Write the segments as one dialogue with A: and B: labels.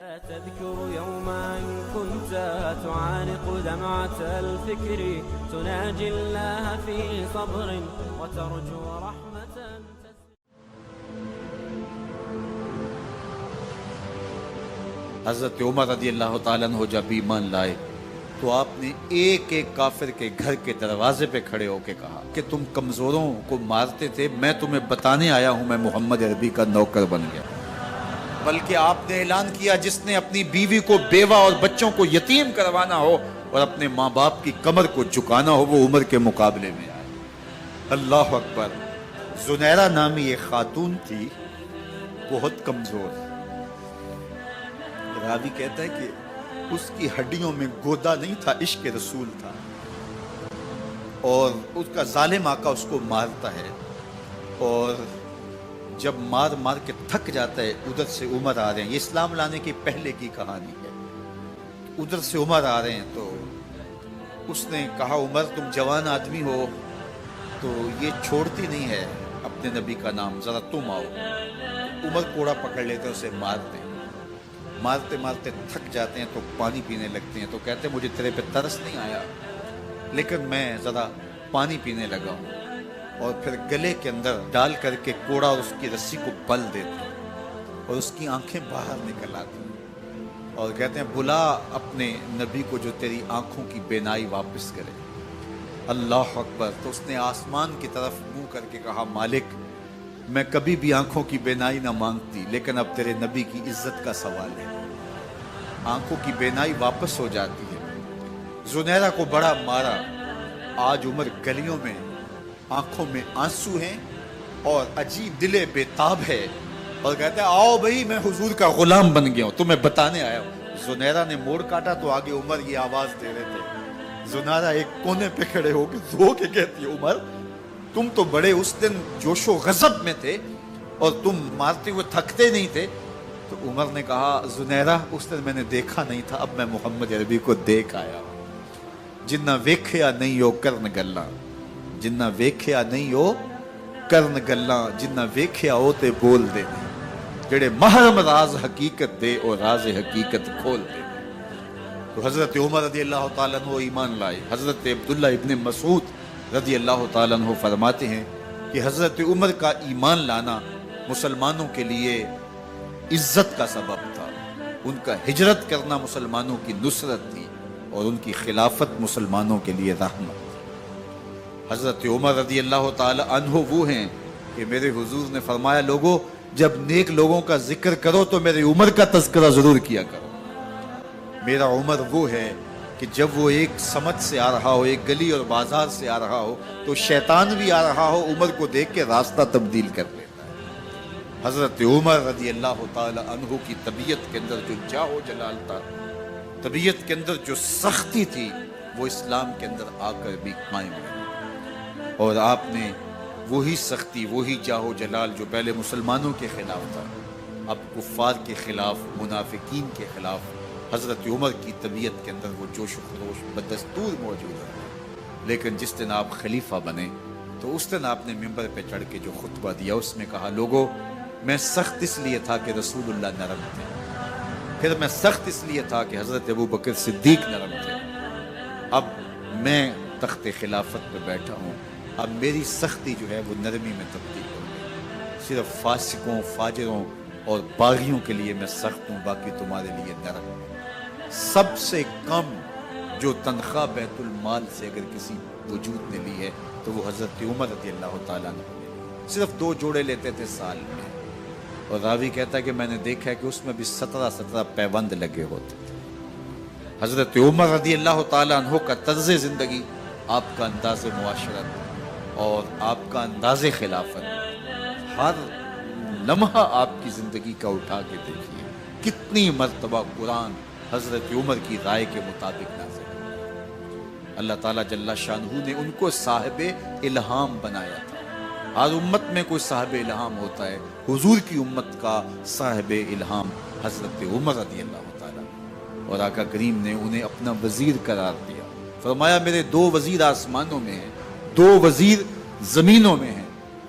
A: تذكر يوما كنت تعانق دمعة الفكر تناجي الله في صبر وترجو رحمة.
B: حضرت عمر رضی اللہ تعالیٰ عنہ جب ایمان لائے تو آپ نے ایک ایک کافر کے گھر کے دروازے پہ کھڑے ہو کے کہا کہ تم کمزوروں کو مارتے تھے، میں تمہیں بتانے آیا ہوں میں محمد عربی کا نوکر بن گیا۔ بلکہ آپ نے اعلان کیا جس نے اپنی بیوی کو بیوہ اور بچوں کو یتیم کروانا ہو اور اپنے ماں باپ کی کمر کو جھکانا ہو وہ عمر کے مقابلے میں آئے۔ اللہ اکبر۔ زنیرہ نامی ایک خاتون تھی، بہت کمزور، راوی کہتا ہے کہ اس کی ہڈیوں میں گودا نہیں تھا، عشق رسول تھا، اور اس کا ظالم آقا اس کو مارتا ہے، اور جب مار مار کے تھک جاتا ہے ادھر سے عمر آ رہے ہیں، یہ اسلام لانے کی پہلے کی کہانی ہے، ادھر سے عمر آ رہے ہیں تو اس نے کہا عمر تم جوان آدمی ہو تو یہ چھوڑتی نہیں ہے اپنے نبی کا نام، ذرا تم آؤ۔ عمر کوڑا پکڑ لیتے اسے مارتے مارتے مارتے تھک جاتے ہیں تو پانی پینے لگتے ہیں، تو کہتے ہیں مجھے تیرے پہ ترس نہیں آیا لیکن میں ذرا پانی پینے لگا ہوں، اور پھر گلے کے اندر ڈال کر کے کوڑا اور اس کی رسی کو پل دیتے ہیں اور اس کی آنکھیں باہر نکل آتی ہیں اور کہتے ہیں بلا اپنے نبی کو جو تیری آنکھوں کی بینائی واپس کرے۔ اللہ اکبر۔ تو اس نے آسمان کی طرف منہ کر کے کہا مالک میں کبھی بھی آنکھوں کی بینائی نہ مانگتی لیکن اب تیرے نبی کی عزت کا سوال ہے۔ آنکھوں کی بینائی واپس ہو جاتی ہے۔ زنیرہ کو بڑا مارا، آج عمر گلیوں میں آنکھوں میں آنسو ہیں اور عجیب دل بے تاب ہے، اور کہتا ہے آؤ بھئی میں حضور کا غلام بن گیا ہوں، تمہیں بتانے آیا ہوں۔ زنیرہ نے موڑ کاٹا تو آگے عمر یہ آواز دے رہے تھے۔ زنیرہ ایک کونے پہ کھڑے ہو کے رو کے کہتی ہے عمر تم تو بڑے اس دن جوش و غضب میں تھے اور تم مارتے ہوئے تھکتے نہیں تھے۔ تو عمر نے کہا زنیرہ اس دن میں نے دیکھا نہیں تھا، اب میں محمد عربی کو دیکھ آیا ہوں۔ جنہ ویکھیا نہیں ہو کرن گلاں، جنہ ویکھیا نہیں ہو کرن گلاں، جنہ ویکھیا ہو تے بول دے، جڑے محرم راز حقیقت دے اور راز حقیقت کھول دے۔ تو حضرت عمر رضی اللہ تعالیٰ عنہ ایمان لائے۔ حضرت عبداللہ ابن مسعود رضی اللہ تعالیٰ عنہ فرماتے ہیں کہ حضرت عمر کا ایمان لانا مسلمانوں کے لیے عزت کا سبب تھا، ان کا ہجرت کرنا مسلمانوں کی نصرت تھی اور ان کی خلافت مسلمانوں کے لیے رحمت۔ حضرت عمر رضی اللہ تعالی عنہ وہ ہیں کہ میرے حضور نے فرمایا لوگوں جب نیک لوگوں کا ذکر کرو تو میرے عمر کا تذکرہ ضرور کیا کرو۔ میرا عمر وہ ہے کہ جب وہ ایک سمت سے آ رہا ہو، ایک گلی اور بازار سے آ رہا ہو تو شیطان بھی آ رہا ہو عمر کو دیکھ کے راستہ تبدیل کر لیتا ہے۔ حضرت عمر رضی اللہ تعالی عنہ کی طبیعت کے اندر جو جاہ و جلال تھا، طبیعت کے اندر جو سختی تھی، وہ اسلام کے اندر آ کر بھی قائم رہی، اور آپ نے وہی سختی، وہی جاہ و جلال جو پہلے مسلمانوں کے خلاف تھا اب کفار کے خلاف، منافقین کے خلاف حضرت عمر کی طبیعت کے اندر وہ جوش و خروش بدستور موجود ہے۔ لیکن جس دن آپ خلیفہ بنے تو اس دن آپ نے ممبر پہ چڑھ کے جو خطبہ دیا اس میں کہا لوگوں میں سخت اس لیے تھا کہ رسول اللہ نرم تھے، پھر میں سخت اس لیے تھا کہ حضرت ابوبکر صدیق نرم تھے، اب میں تخت خلافت پہ بیٹھا ہوں، اب میری سختی جو ہے وہ نرمی میں تبدیل ہو گئی، صرف فاسقوں، فاجروں اور باغیوں کے لیے میں سخت ہوں، باقی تمہارے لیے نرم ہوں۔ سب سے کم جو تنخواہ بیت المال سے اگر کسی وجود نے لی ہے تو وہ حضرت عمر رضی اللہ تعالیٰ عنہ نے صرف 2 جوڑے لیتے تھے سال میں، اور راوی کہتا ہے کہ میں نے دیکھا ہے کہ اس میں بھی 17 پیوند لگے ہوتے تھے۔ حضرت عمر رضی اللہ تعالیٰ عنہ کا طرز زندگی، آپ کا انداز معاشرت اور آپ کا انداز خلافت، ہر لمحہ آپ کی زندگی کا اٹھا کے دیکھیے کتنی مرتبہ قرآن حضرت عمر کی رائے کے مطابق نازل ہے۔ اللہ تعالیٰ جل شانہ نے ان کو صاحب الہام بنایا تھا۔ ہر امت میں کوئی صاحب الہام ہوتا ہے، حضور کی امت کا صاحب الہام حضرت عمر رضی اللہ تعالیٰ، اور آقا کریم نے انہیں اپنا وزیر قرار دیا۔ فرمایا میرے 2 وزیر آسمانوں میں ہیں، 2 وزیر زمینوں میں ہیں،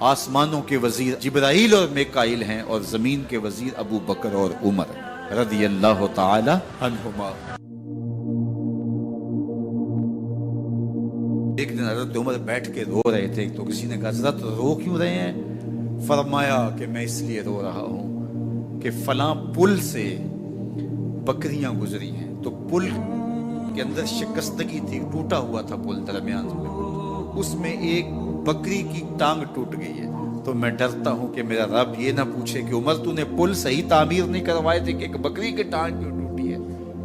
B: آسمانوں کے وزیر جبرائیل اور میکائیل ہیں اور زمین کے وزیر ابو بکر اور عمر ہیں۔ رضی اللہ تعالی عنہما۔ ایک دن حضرت عمر بیٹھ کے رو رہے تھے، تو کسی نے کہا حضرت رو کیوں رہے ہیں؟ فرمایا کہ میں اس لیے رو رہا ہوں کہ فلاں پل سے بکریاں گزری ہیں، تو پل کے اندر شکستگی تھی، ٹوٹا ہوا تھا پل درمیان میں، اس میں ایک بکری کی ٹانگ ٹوٹ گئی ہے، تو میں ڈرتا ہوں کہ میرا رب یہ نہ پوچھے کہ عمر تو نے پل صحیح تعمیر نہیں کروائے تھے کہ ایک بکری کی ٹانگ کیوں ٹوٹی ہے۔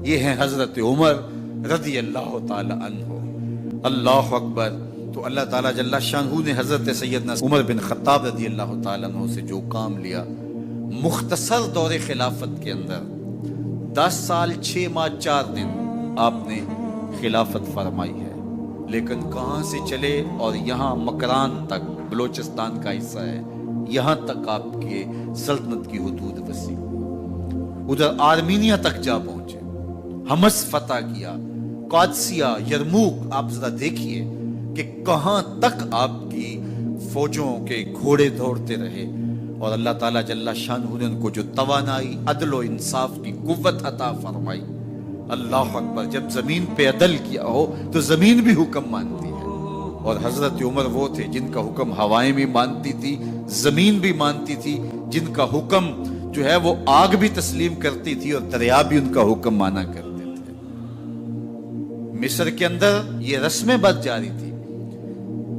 B: یہ ہیں حضرت عمر رضی اللہ تعالی عنہ۔ اللہ اکبر۔ تو اللہ تعالیٰ جل شانہ نے حضرت سیدنا عمر بن خطاب رضی اللہ تعالیٰ عنہ سے جو کام لیا، مختصر دور خلافت کے اندر 10 سال 6 ماہ 4 دن آپ نے خلافت فرمائی ہے، لیکن کہاں سے چلے اور یہاں مکران تک، بلوچستان کا حصہ ہے، یہاں تک آپ کے سلطنت کی حدود وسیع، ادھر آرمینیا تک جا پہنچے، حمص فتح کیا، قادسیہ، یرموک۔ آپ ذرا دیکھیے کہ کہاں تک آپ کی فوجوں کے گھوڑے دوڑتے رہے، اور اللہ تعالیٰ جل شانہ نے ان کو جو توانائی، عدل و انصاف کی قوت عطا فرمائی۔ اللہ اکبر۔ جب زمین پہ عدل کیا ہو تو زمین بھی حکم مانتی ہے، اور حضرت عمر وہ تھے جن کا حکم ہوائیں بھی مانتی تھی، زمین بھی مانتی تھی، جن کا حکم جو ہے وہ آگ بھی تسلیم کرتی تھی، اور دریا بھی ان کا حکم مانا کرتے تھے۔ مصر کے اندر یہ رسمیں بد جاری تھی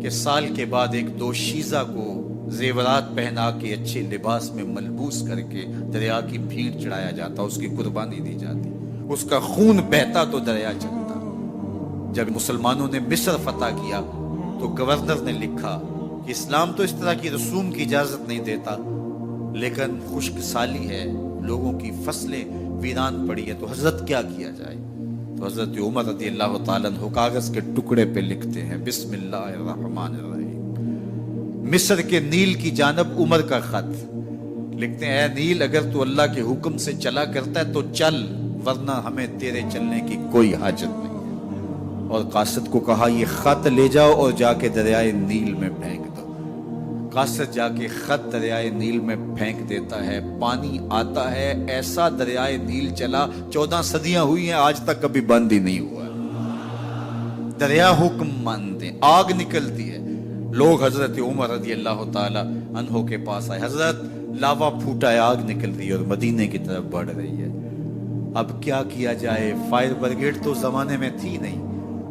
B: کہ سال کے بعد ایک دوشیزہ کو زیورات پہنا کے اچھے لباس میں ملبوس کر کے دریا کی بھیڑ چڑھایا جاتا، اس کی قربانی دی جاتی، اس کا خون بہتا تو دریا چلتا۔ جب مسلمانوں نے مصر فتح کیا تو گورنر نے لکھا کہ اسلام تو اس طرح کی رسوم کی اجازت نہیں دیتا، لیکن خشک سالی ہے، لوگوں کی فصلیں ویران پڑی ہے، تو حضرت کیا کیا جائے؟ تو حضرت عمر رضی اللہ تعالیٰ عنہ کاغذ کے ٹکڑے پہ لکھتے ہیں بسم اللہ الرحمن الرحیم، مصر کے نیل کی جانب عمر کا خط لکھتے ہیں، اے نیل اگر تو اللہ کے حکم سے چلا کرتا ہے تو چل، ورنہ ہمیں تیرے چلنے کی کوئی حاجت نہیں ہے۔ اور قاصد کو کہا یہ خط لے جاؤ اور جا کے دریائے نیل میں پھینک دو۔ قاصد جا کے خط دریائے نیل میں پھینک دیتا ہے، پانی آتا ہے، ایسا دریائے نیل چلا، 14 صدیاں ہوئی ہیں آج تک کبھی بند ہی نہیں ہوا۔ دریا حکم مانتے، آگ نکلتی ہے۔ لوگ حضرت عمر رضی اللہ تعالی عنہ کے پاس آئے، حضرت لاوا پھوٹا ہے، آگ نکل رہی ہے اور مدینے کی طرف بڑھ رہی ہے، اب کیا کیا جائے؟ فائر بریگیڈ تو زمانے میں تھی نہیں۔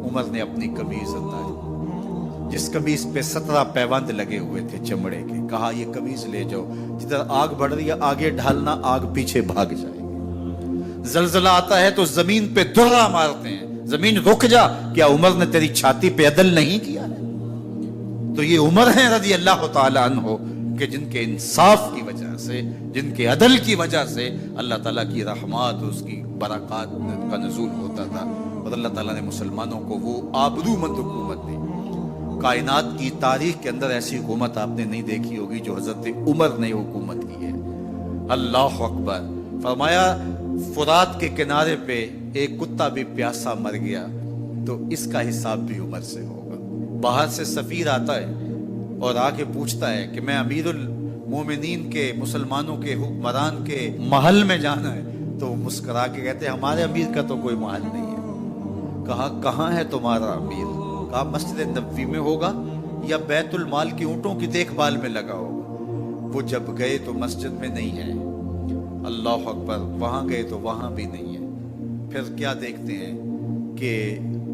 B: عمر نے اپنی قمیض اتاری، جس قمیض پہ 17 پیوند لگے ہوئے تھے چمڑے کے، کہا یہ قمیض لے جاؤ، جدھر آگ بڑھ رہی ہے آگے ڈھالنا، آگ پیچھے بھاگ جائے گی۔ زلزلہ آتا ہے تو زمین پہ درہ مارتے ہیں، زمین رک جا، کیا عمر نے تیری چھاتی پہ عدل نہیں کیا ہے؟ تو یہ عمر ہیں رضی اللہ تعالی عنہ کہ جن کے انصاف کی وجہ سے، جن کے عدل کی وجہ سے اللہ تعالیٰ کی رحمات، اس کی برکات کا نزول ہوتا تھا، اور اللہ تعالیٰ نے مسلمانوں کو وہ آبرومند حکومت دی۔ کائنات کی تاریخ کے اندر ایسی حکومت آپ نے نہیں دیکھی ہوگی جو حضرت عمر نے حکومت کی ہے۔ اللہ اکبر۔ فرمایا فرات کے کنارے پہ ایک کتا بھی پیاسا مر گیا تو اس کا حساب بھی عمر سے ہوگا۔ باہر سے سفیر آتا ہے اور آ کے پوچھتا ہے کہ میں امیر المومنین کے، مسلمانوں کے حکمران کے محل میں جانا ہے، تو وہ مسکرا کے کہتے ہیں ہمارے امیر کا تو کوئی محل نہیں ہے۔ کہا کہاں ہے تمہارا امیر؟ کہا مسجد نبوی میں ہوگا یا بیت المال کی اونٹوں کی دیکھ بھال میں لگا ہوگا۔ وہ جب گئے تو مسجد میں نہیں ہے، اللہ اکبر، وہاں گئے تو وہاں بھی نہیں ہے۔ پھر کیا دیکھتے ہیں کہ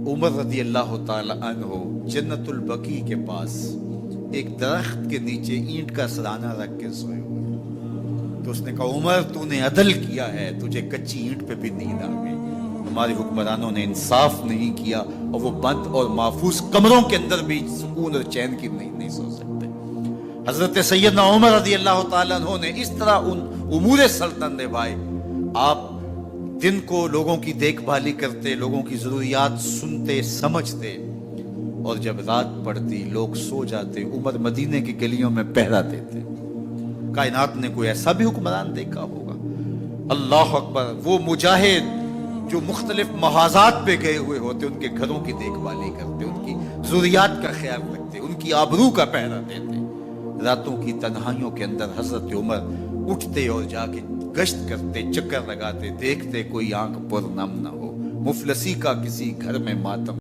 B: عمر رضی اللہ تعالی عنہ جنت البقیع کے پاس ایک درخت کے نیچے اینٹ کا سرانہ رکھ کے سوئے ہوئے، تو اس نے کہا عمر تو نے عدل کیا ہے، تجھے کچی اینٹ پہ بھی نیند آ گئی۔ ہمارے حکمرانوں نے انصاف نہیں کیا، اور وہ بند اور محفوظ کمروں کے اندر بھی سکون اور چین کی نیند نہیں سو سکتے۔ حضرت سیدنا عمر رضی اللہ تعالیٰ عنہ نے اس طرح ان امور سلطنت نبھائے۔ آپ دن کو لوگوں کی دیکھ بھالی کرتے، لوگوں کی ضروریات سنتے سمجھتے، اور جب رات پڑتی لوگ سو جاتے، عمر مدینے کی گلیوں میں پہرا دیتے۔ کائنات نے کوئی ایسا بھی حکمران دیکھا ہوگا؟ اللہ اکبر۔ وہ مجاہد جو مختلف محاذات پہ گئے ہوئے ہوتے، ان کے گھروں کی دیکھ بھالی کرتے، ان کی ضروریات کا خیال رکھتے، ان کی آبرو کا پہرا دیتے۔ راتوں کی تنہائیوں کے اندر حضرت عمر اٹھتے اور جا کے گشت کرتے، چکر لگاتے، دیکھتے کوئی آنکھ پر نم نہ ہو، مفلسی کا کسی گھر میں ماتم